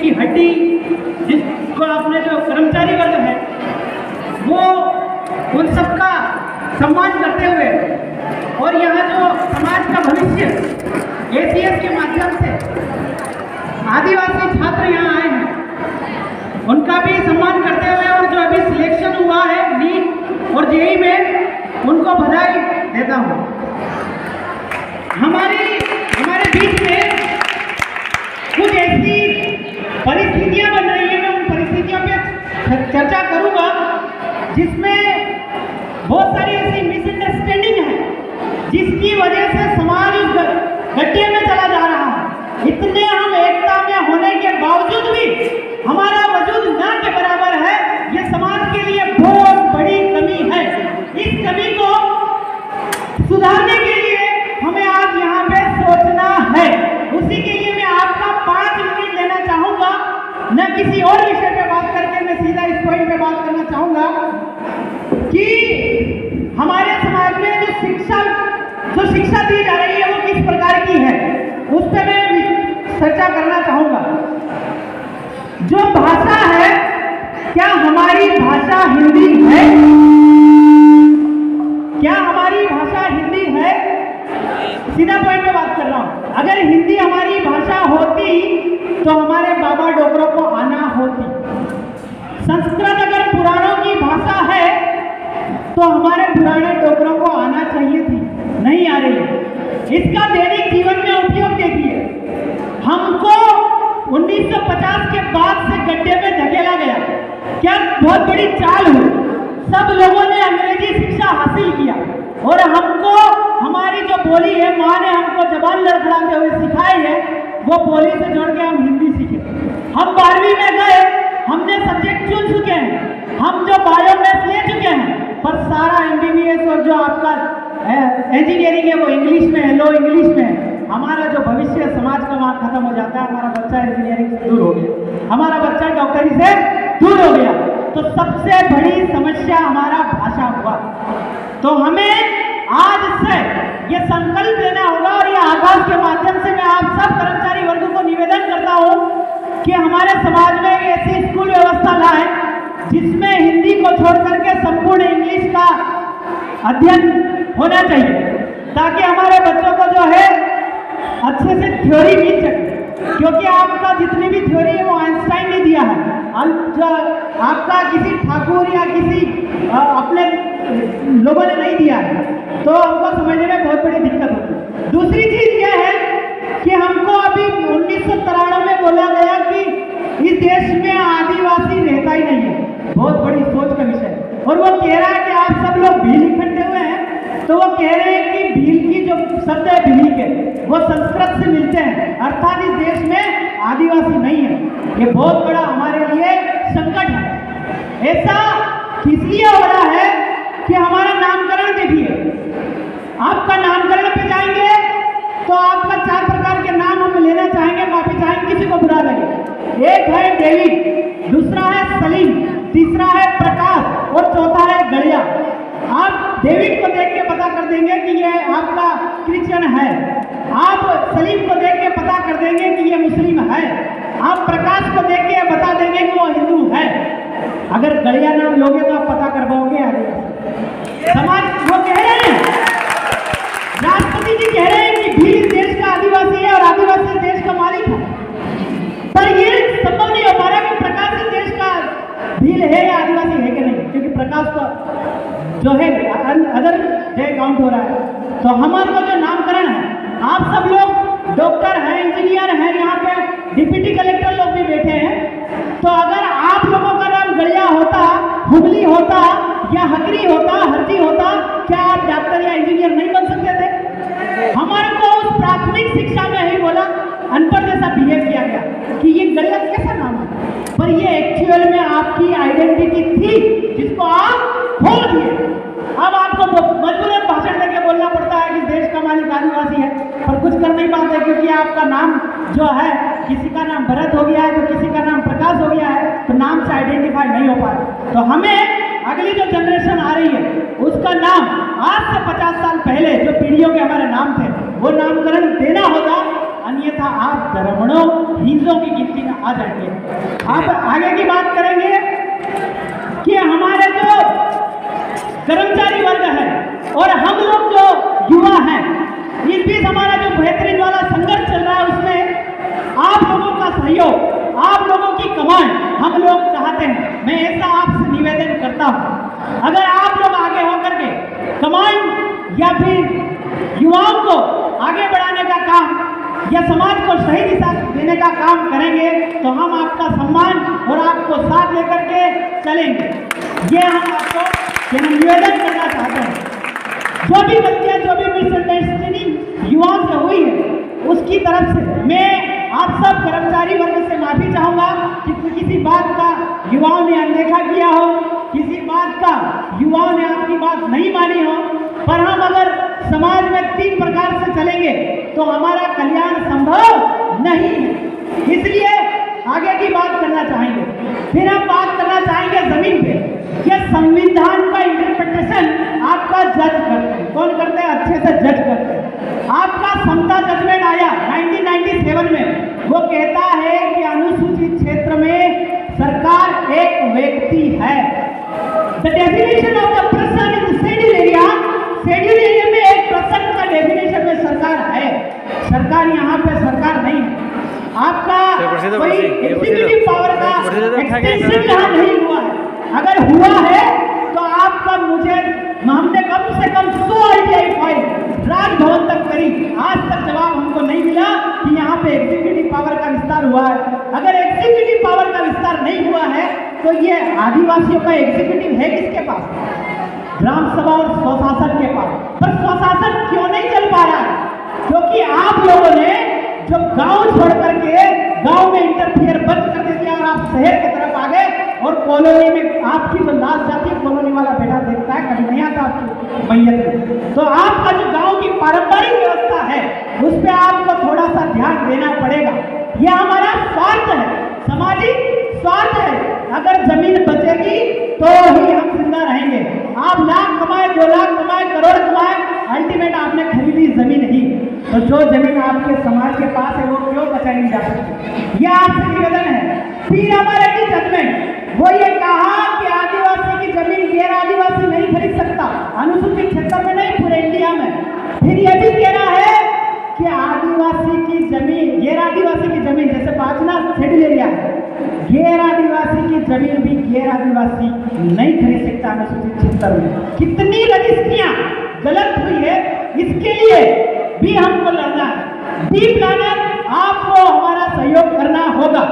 की हड्डी, जिसको आपने जो कर्मचारी वर्ग है वो उन सबका सम्मान करते हुए और यहाँ जो समाज का भविष्य एसीएस के माध्यम से आदिवासी छात्र यहाँ आए हैं उनका भी सम्मान करते हुए और जो अभी सिलेक्शन हुआ है नीट और जेईई में उनको बधाई देता हूँ। हमारे बीच में कुछ ऐसी परिस्थितियां बन रही हैं, मैं उन परिस्थितियों पे चर्चा करूंगा जिसमें बहुत सारी ऐसी मिसअंडरस्टैंडिंग है जिसकी वजह से समाज उस गड्ढे में चला जा रहा है। इतने हम एकता में होने के बावजूद भी हमारा वजूद न के बराबर है, ये समाज के लिए बहुत बड़ी कमी है। इस कमी को सुधारने के लिए हमें आज यहाँ पे सोचना है। उसी के लिए मैं आपका 5 मिनट लेना चाहूंगा, न किसी और विषय पे बात करके मैं सीधा इस पॉइंट पे बात करना चाहूंगा कि हमारे समाज में जो शिक्षा दी जा रही है वो किस प्रकार की है, उस पर मैं चर्चा करना चाहूंगा। जो भाषा है, क्या हमारी भाषा हिंदी है? क्या हमारी भाषा हिंदी है? सीधा पॉइंट पे बात कर रहा हूं। अगर हिंदी हमारी भाषा होती तो हमारे बाबा डोगरों को आना होती। संस्कृत अगर पुराणों की भाषा है तो हमारे पुराने डोगरों को आना चाहिए थी, नहीं आ रही है। इसका दैनिक जीवन में उपयोग देखिए। हमको 1950 के बाद से गड्ढे में धकेला गया। क्या बहुत बड़ी चाल हुई, सब लोगों ने अंग्रेजी शिक्षा हासिल किया और हमको हमारी जो बोली है, माँ ने हमको जबान लड़खड़ाते हुए सिखाई है, वो बोली से जोड़ के हम हिंदी सीखे। हम 12वीं में गए, हमने सब्जेक्ट चुन चुके हैं, हम जो बायोमैथ ले चुके हैं, पर सारा एमबीबीएस और जो आपका इंजीनियरिंग है वो इंग्लिश में है, लो इंग्लिश में है। हमारा जो भविष्य समाज का वहाँ खत्म हो जाता है। हमारा बच्चा इंजीनियरिंग से दूर हो गया, हमारा बच्चा डॉक्टरी से दूर हो गया। तो सबसे बड़ी समस्या हमारा भाषा हुआ। तो हमें आज से ये संकल्प लेना होगा और ये आगाज के माध्यम से मैं आप सब कर्मचारी वर्ग को निवेदन करता हूँ कि हमारे समाज में ऐसी स्कूल व्यवस्था लाए जिसमें हिंदी को छोड़ करके संपूर्ण इंग्लिश का अध्ययन होना चाहिए, ताकि हमारे बच्चों को जो है अच्छे से थ्योरी मिल सके। क्योंकि आपका जितनी भी थ्योरी है वो आइंस्टाइन ने दिया है, जो आपका किसी ठाकुर या किसी अपने लोगों ने नहीं दिया है, तो हमको समझने में बहुत बड़ी दिक्कत होती है। दूसरी चीज यह है कि हमको अभी 1993 में बोला गया कि इस देश में आदिवासी रहता ही नहीं है। बहुत बड़ी सोच का विषय है। और वो कह रहा है कि आप सब लोग भील इकट्ठे हुए हैं, तो वो कह रहे हैं कि भील की जो शब्द है भील के, वो संस्कृत से मिलते हैं, अर्थात इस देश में आदिवासी नहीं है। ये बहुत बड़ा हमारे लिए संकट है। ऐसा इसलिए हो रहा है कि हमारा नामकरण देखिए, आपका नामकरण पे जाएंगे तो आपका 4 प्रकार के नाम हम लेना चाहेंगे, माफी चाहेंगे, किसी को बुरा लगे। एक है डेविड, दूसरा है सलीम, तीसरा है प्रकाश और चौथा है गड़िया। आप डेविड को देख के पता कर देंगे कि ये आपका क्रिश्चियन है, आप सलीम को देख के पता कर देंगे कि ये मुस्लिम है, आप प्रकाश को देख के बता देंगे कि वो हिंदू है। अगर गड़िया नाम लोगे तो आप पता कर पाओगे आगे। समाज वो कह रहे हैं, राष्ट्रपति जी कह रहे हैं कि भील देश का आदिवासी है और आदिवासी देश का मालिक है, पर ये संभव नहीं हो पा रहा कि प्रकाश इस देश का भील है या आदिवासी है कि नहीं, क्योंकि प्रकाश तो जो है अदर जगह काउंट हो रहा है। तो हमारा जो नामकरण है, आप सब लोग डॉक्टर हैं, इंजीनियर हैं, यहाँ पे डिप्टी कलेक्टर लोग भी बैठे हैं, तो अगर आप लोगों का नाम गड़िया होता, हुगली होता या हकरी होता, हरजी होता, क्या आप डॉक्टर या इंजीनियर नहीं बन सकते थे? हमारे को उस प्राथमिक शिक्षा में ही बोला, अनपढ़ जैसा बिहेव किया गया कि ये गड़िया कैसा नाम है, पर ये एक्चुअल में आपकी आइडेंटिटी थी जिसको आप खोल दिए। अब आपको मजबूरन भाषण देके बोलना पड़ता है कि देश का मालिक आदिवासी है, पर कुछ कर नहीं पाते क्योंकि आपका नाम जो है, किसी का नाम भरत हो गया है तो किसी का नाम प्रकाश हो गया है, तो नाम से आइडेंटिफाई नहीं हो पा रहा। तो हमें अगली जो जनरेशन आ रही है उसका नाम आज से 50 साल पहले जो पीढ़ियों के हमारे नाम थे वो नामकरण देना होगा, अन्यथा आप दरमणों हिंदुओं की गिनती में आ जाएंगे। आप आगे की बात करेंगे कि हमारे जो कर्मचारी वर्ग है और हम लोग जो युवा हैं, इस बीच हमारा जो बेहतरीन वाला संघर्ष चल रहा है, उसमें आप लोगों का सहयोग, आप लोगों की कमांड हम लोग चाहते हैं। मैं ऐसा आपसे निवेदन करता हूं, अगर आप लोग आगे होकर के कमांड या फिर युवाओं को आगे बढ़ाने का काम या समाज को सही दिशा देने का काम करेंगे तो हम आपका सम्मान और आपको साथ लेकर के चलेंगे। ये हम आपको निवेदन करना चाहते हैं। जो भी गलतियां, जो भी मिसअंडरस्टैंडिंग युवाओं से हुई है, उसकी तरफ से मैं आप सब कर्मचारी वर्ग से माफी चाहूंगा कि किसी बात का युवाओं ने अनदेखा किया हो, किसी बात का युवाओं ने आपकी बात नहीं मानी हो। पर हम अगर समाज में 3 प्रकार से चलेंगे तो हमारा कल्याण संभव नहीं है। इसलिए आगे की बात करना चाहेंगे। फिर हम बात करना चाहेंगे जमीन पे। ये संविधान का इंटरप्रिटेशन आपका जज करते हैं। कौन करते हैं? अच्छे से जज करते हैं। आपका समता जजमेंट आया 1997 में, वो कहता है कि अनुसूचित क्षेत्र में सरकार एक व्यक्ति है। The definition of the person in schedule area, schedule area में एक पर्सन का डेफिनेशन में सरकार है। सरकार यहाँ पे सरकार नहीं है। आपका कोई एग्जीक्यूटिव पावर का एक्सटेंशन यहाँ नहीं हुआ है। अगर हुआ है तो आपका हमने कम से कम 100 ITI फाइल राजभवन तक करी, आज तक जवाब हमको नहीं मिला कि यहाँ पे एग्जीक्यूटिव पावर का विस्तार हुआ है। अगर एग्जीक्यूटिव पावर का विस्तार नहीं हुआ है तो ये आदिवासियों का एग्जीक्यूटिव है किसके पास? ग्राम सभा और स्वशासन के पास। पर स्वशासन क्यों नहीं चल पा रहा है? क्योंकि आप लोगों ने जो गांव छोड़ करके गांव में इंटरफियर बंद कर दिया और आप शहर की तरफ आ गए और कॉलोनी में आपकी जो लाश जाती है, कॉलोनी वाला बेटा देखता है, कभी नहीं आता आपकी मैयत में। तो आपका जो गांव की पारंपरिक व्यवस्था है उस पर आपको थोड़ा सा ध्यान देना पड़ेगा। यह हमारा स्वार्थ है, सामाजिक स्वार्थ है। अगर जमीन बचेगी तो ही हम जिंदा रहेंगे। आप लाख कमाए, 2 लाख कमाए, करोड़ कमाए, अल्टीमेट आपने खरीदी जमीन ही, तो जो जमीन आपके समाज के पास है वो क्यों बचाई नहीं जा सकती? यह आपसे निवेदन है। फिर हमारे की जजमेंट वो ये कहा कि आदिवासी की जमीन गैर आदिवासी नहीं खरीद सकता, अनुसूचित क्षेत्र में नहीं, पूरे इंडिया में। फिर ये भी कह रहा है कि आदिवासी की जमीन, गैर आदिवासी की जमीन, जैसे पाचना शेड्यूल एरिया है, गैर आदिवासी की जमीन भी गैर आदिवासी नहीं खरीद सकता अनुसूचित क्षेत्र में। कितनी रजिस्ट्रियां गलत हुई है, इसके लिए भी हमको लड़ना है। डी प्लानर आपको हमारा सहयोग करना होगा।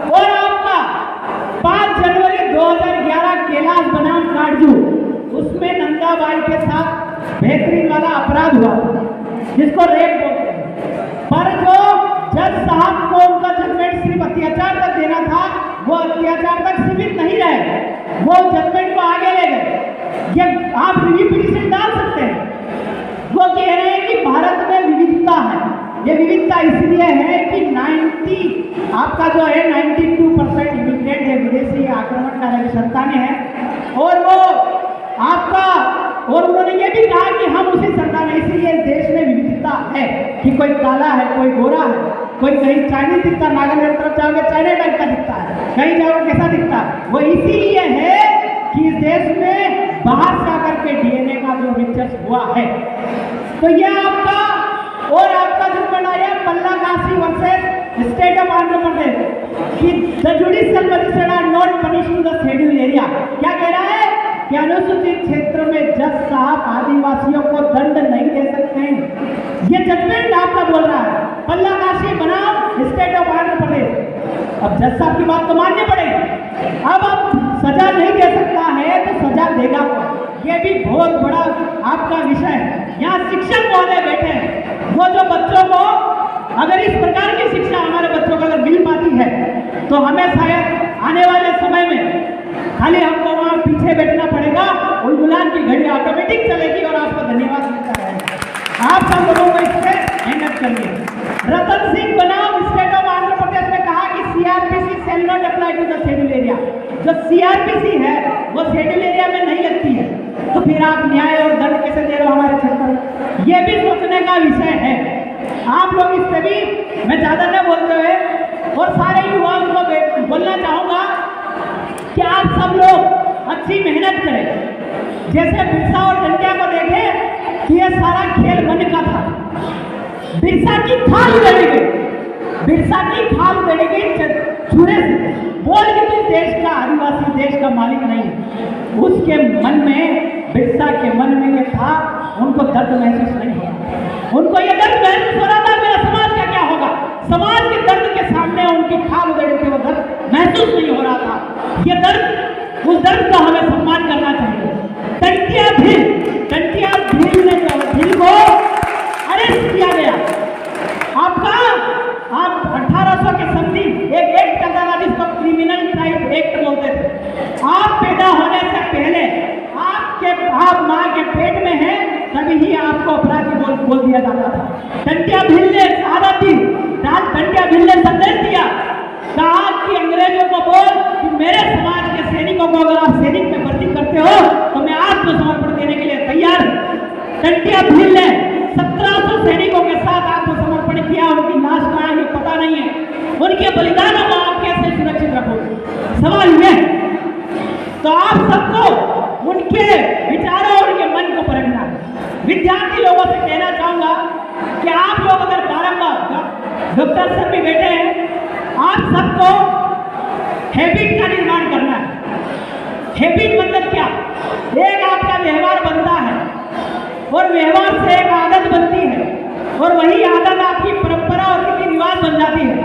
और आपका 5 जनवरी 2011 कैलाश बनाम काटजू, उसमें नंदाबाई के साथ बेहतरीन वाला अपराध हुआ जिसको रेप बोलते हैं। पर जो जज साहब को उनका जजमेंट सिर्फ अत्याचार तक देना था, वो अत्याचार तक सीमित नहीं रहे, वो जजमेंट को आगे ले गए। ये आप रिव्यू पिटीशन डाल सकते हैं। वो कह रहे हैं कि भारत में विविधता है। ये विविधता इसलिए है कि 92% इमिग्रेंट है, विदेशी आक्रमणकारी संतानें हैं। और वो आपका, और उन्होंने ये भी कहा कि हम उसी संतान, इसीलिए देश में विविधता है कि कोई काला है, कोई गोरा है, कोई कहीं चाइनीज दिखता है, नागालैंड तरफ जाओगे चाइना टाइप का दिखता है, कहीं जाओगे कैसा दिखता है। वो इसीलिए है कि इस देश में बाहर से आकर के DNA का जो मिक्सचर हुआ है। तो यह आपका और आपका जजमेंट आया Palla Kashi versus state of Andhra Pradesh कि the judicial magistrate are not punish to the schedule area. क्या कह रहा है कि अनुसूचित क्षेत्र में जज साहब आदिवासियों को दंड नहीं दे सकते हैं। ये जजमेंट आपका बोल रहा है पल्ला काशी बनाम स्टेट ऑफ आंध्र प्रदेश। अब जज साहब की बात तो माननी पड़ेगी। अब आप सजा नहीं दे सकता है तो सजा देगा। ये भी बहुत बड़ा आपका विषय है। यहाँ शिक्षक महोदय बैठे हैं, वो जो बच्चों को अगर इस प्रकार की शिक्षा हमारे बच्चों को अगर मिल पाती है तो हमें शायद आने वाले समय में खाली हमको वहाँ पीछे बैठना पड़ेगा, उलगुलान की घड़ी ऑटोमेटिक चलेगी और आपको धन्यवाद मिलता रहेगा। आप सब लोगों को इस पर मेहनत करिए। रतन सिंह बनाम स्टेट ऑफ आंध्र प्रदेश में कहा कि CRPC shall not apply to the schedule area. जो CRPC है वो शेड्यूल एरिया में नहीं लगती है, तो फिर आप न्याय और दंड कैसे दे रहे हो हमारे क्षेत्र में? ये भी सोचने का विषय है। आप लोग इस पे भी मैं ज़्यादा न बोलते हुए और सारे युवाओं को बोलना चाहूँगा कि आप सब लोग अच्छी मेहनत करें। जैसे बिरसा और टंटिया को देखें कि ये सारा खेल मन का था। बिरसा की खाल उधेड़ी गई, बिरसा की खाल उधेड़ी गई छुरे से। बोल के तो देश का आदिवासी देश का मालिक नहीं है। उसके मन में, बिरसा के मन में ये था, उनको दर्द महसूस नहीं हुआ। उनको ये दर्द महसूस हो रहा था मेरा समाज का क्या होगा। समाज के दर्द के सामने उनकी खाल उधेड़ के वो दर्द महसूस नहीं हो रहा था। ये दर्द, उस दर्द का हमें सम्मान करना चाहिए। टंटिया भील ने भील को अरेस्ट किया गया। आपका आप 1800 के संधि एक एक्ट चलता था जिसको क्रिमिनल ट्राइब एक्ट बोलते थे। आप पैदा होने से पहले आप माँ के पेट में हैं तभी ही आपको अपराधी बोल दिया जाता था। टंटिया भील ने शहादत दी। टंटिया भील ने संदेश दिया, कहा कि अंग्रेजों को बोल कि मेरे समाज के सैनिकों को अगर आप सैनिक में भर्ती करते हो तो मैं आत्मसमर्पण देने के लिए तैयार हूं। टंटिया भील ने 1700 सैनिकों के साथ आत्मसमर्पण किया। उनकी लाश कहाँ है पता नहीं है। उनके बलिदानों को आप कैसे सुरक्षित रखोगे, सवाल यह। तो आप सबको उनके विचारों और उनके मन को परखना है। विद्यार्थी लोगों से कहना चाहूंगा कि आप लोग अगर बारंबार, डॉक्टर सर भी बैठे हैं, आप सबको हैबिट का निर्माण करना है। हैबिट मतलब क्या? एक आपका व्यवहार बनता है और व्यवहार से एक आदत बनती है और वही आदत आपकी परंपरा और रीति रिवाज बन जाती है।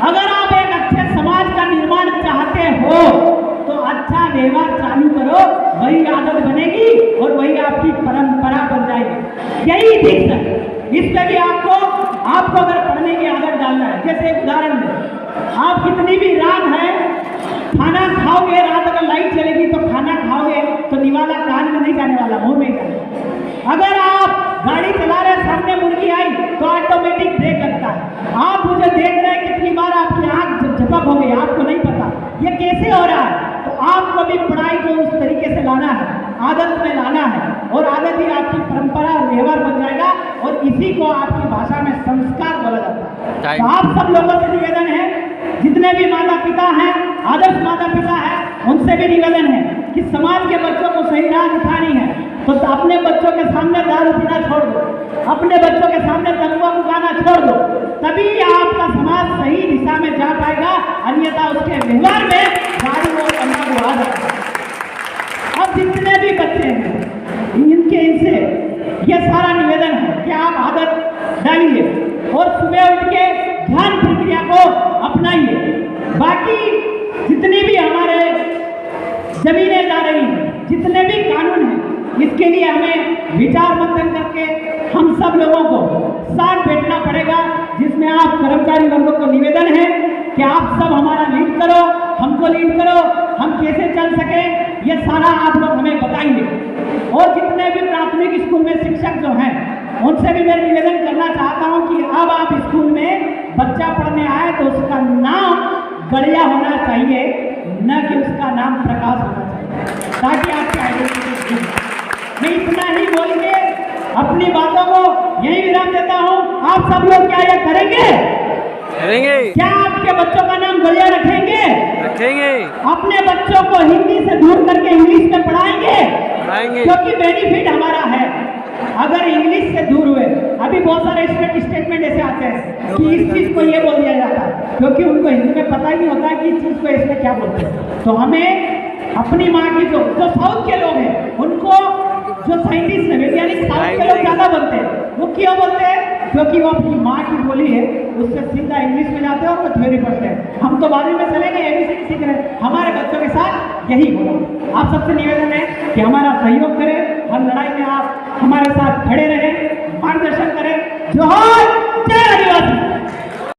अगर आप एक अच्छे समाज का निर्माण चाहते हो तो अच्छा व्यवहार चालू करो, वही आदत बनेगी और वही आपकी परंपरा बन जाएगी। यही ठीक है। इस पे भी आपको अगर पढ़ने की आदत डालना है। जैसे एक उदाहरण दें, आप कितनी भी रात है खाना खाओगे, रात अगर लाइट चलेगी तो खाना खाओगे तो निवाला कान में नहीं जाने वाला, मुंह में जाने। अगर आप गाड़ी चला रहे, सामने मुर्गी आई तो ऑटोमेटिक ब्रेक लगता है। आप मुझे देख रहे हैं कितनी बार आपकी आंख झपक हो गई, आपको नहीं पता ये कैसे हो रहा है। तो आपको भी पढ़ाई को उस तरीके से लाना है, आदत में लाना है और आदत ही आपकी परंपरा और व्यवहार बन जाएगा और इसी को आपकी भाषा में संस्कार बोला जाता है। तो आप सब लोगों से निवेदन है, जितने भी माता पिता हैं, आदर्श माता पिता हैं, उनसे भी निवेदन है कि समाज के बच्चों को सही राह दिखानी है तो अपने बच्चों के सामने दारू पीना छोड़ दो, अपने बच्चों के सामने तंबाकू खाना छोड़ दो, तभी आपका समाज सही दिशा में जा पाएगा। अन्यथा उसके व्यवहार में दारू और तंबाकू आ जाएगा। अब जितने भी बच्चे हैं इनसे ये सारा निवेदन है कि आप आदत डालिए और सुबह उठ के ध्यान प्रक्रिया को अपनाइए। बाकी जितनी भी हमारे जमीनें जा रही हैं, जितने भी कानून हैं, इसके लिए हमें विचार मंथन करके हम सब लोगों को साथ बैठना पड़ेगा। जिसमें आप कर्मचारी वर्गों को निवेदन है कि आप सब हमारा लीड करो, हमको लीड करो, हम कैसे चल सके ये सारा आप लोग हमें बताइए। और जितने भी प्राथमिक स्कूल में शिक्षक जो हैं उनसे भी मैं निवेदन करना चाहता हूं कि अब आप स्कूल में बच्चा पढ़ने आए तो उसका नाम गड़िया होना चाहिए, न कि उसका नाम प्रकाश होना चाहिए, ताकि आपकी आइडेंटिटी। मैं इतना ही बोल के अपनी बातों को यही विराम देता हूँ। आप सब लोग क्या यह करेंगे? क्या आपके बच्चों का नाम गड़िया रखेंगे? अपने बच्चों को हिंदी से दूर करके इंग्लिश में पढ़ाएंगे? क्योंकि बेनिफिट हमारा है अगर इंग्लिश से दूर हुए। अभी बहुत सारे स्टेटमेंट ऐसे आते हैं कि इस चीज को ये बोल दिया जाता है, क्योंकि उनको हिंदी में पता ही नहीं होता कि इस चीज को इसमें क्या बोलते हैं। तो हमें अपनी माँ की जो साउथ के लोग हैं उनको, जो साइंटिस्ट है वैज्ञानिक साउथ के लोग ज्यादा बनते हैं, वो क्यों बोलते हैं? क्योंकि वो अपनी माँ की बोली है उससे सीधा इंग्लिश में जाते हैं और वो थ्योरी पढ़ते हैं। हम तो बाद में चले गए एबीसीडी सीख रहे हैं। हमारे बच्चों के साथ यही होगा। आप सबसे निवेदन है कि हमारा सहयोग करें, हर लड़ाई में आप